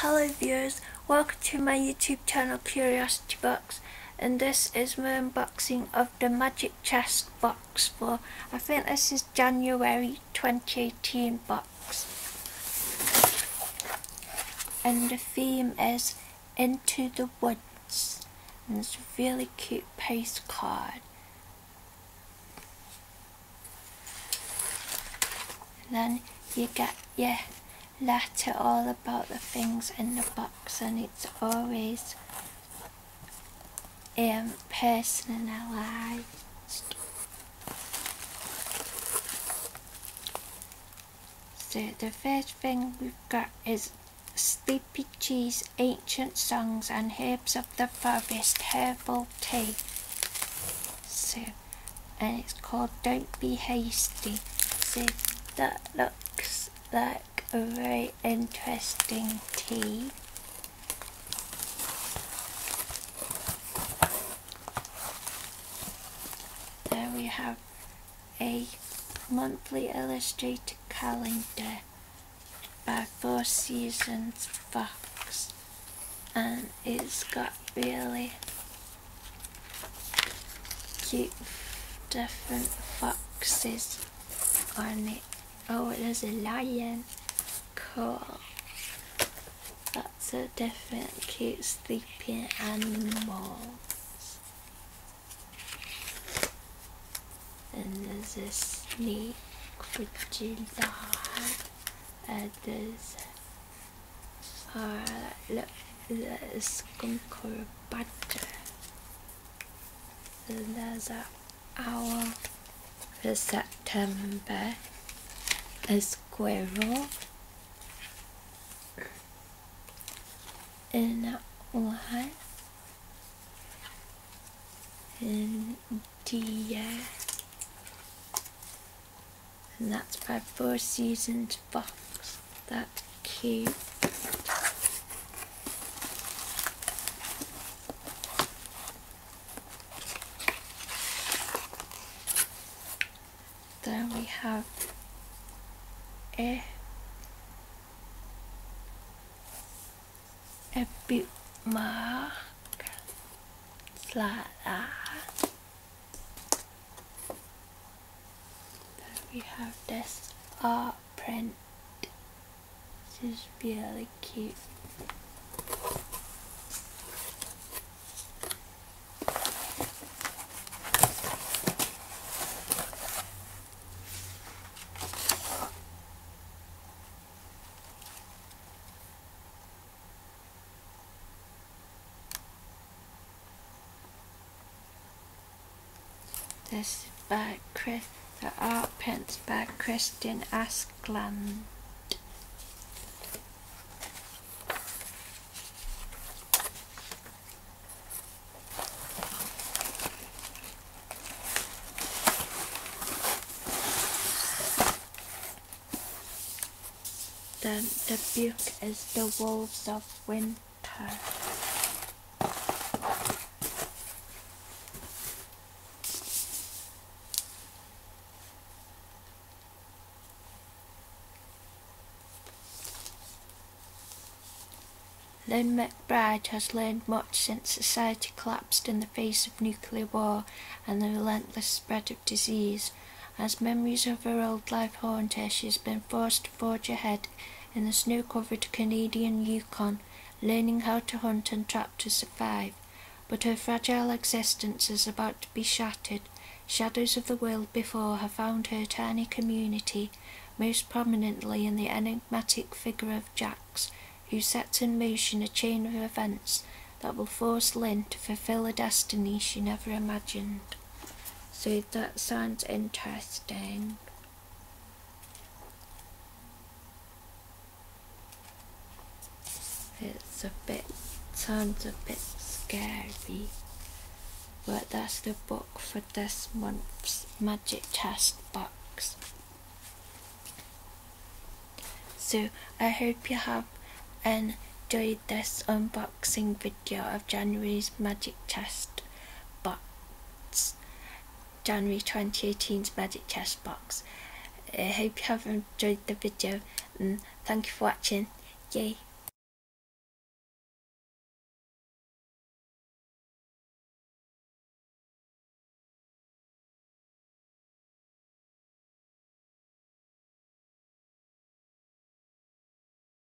Hello viewers, welcome to my YouTube channel Curiosity Box, and this is my unboxing of the Magic Chest box for, I think this is January 2018 box, and the theme is Into the Woods, and it's a really cute postcard. And then you get your letter all about the things in the box, and it's always personalised. So the first thing we've got is Sleepy Cheese Ancient Songs and Herbs of the Forest Herbal Tea. So, and it's called Don't Be Hasty. So that looks like a very interesting tea. There we have a monthly illustrated calendar by Four Seasons Fox, and it's got really cute different foxes on it. Oh, there's a lion. Cool. Lots of different cute sleeping animals. And there's a snake for July. And there's look, there's a skunk or a badger. And there's an owl for September. A squirrel. And that one. And deer. And that's by Four Seasons Fox. That's cute. Then we have a bookmark. It's like that. Then we have this art print. This is really cute. This is by the art prints by Kristin Askland. Then the book is The Wolves of Winter. Lynn McBride has learned much since society collapsed in the face of nuclear war and the relentless spread of disease. As memories of her old life haunt her, she has been forced to forge ahead in the snow-covered Canadian Yukon, learning how to hunt and trap to survive. But her fragile existence is about to be shattered. Shadows of the world before have found her tiny community, most prominently in the enigmatic figure of Jax, who sets in motion a chain of events that will force Lynn to fulfill a destiny she never imagined. So that sounds interesting. Sounds a bit scary, but that's the book for this month's Magic Chest box. So I hope you have enjoyed this unboxing video of January's Magic Chest box, January 2018's Magic Chest box. I hope you have enjoyed the video, and thank you for watching. Yay!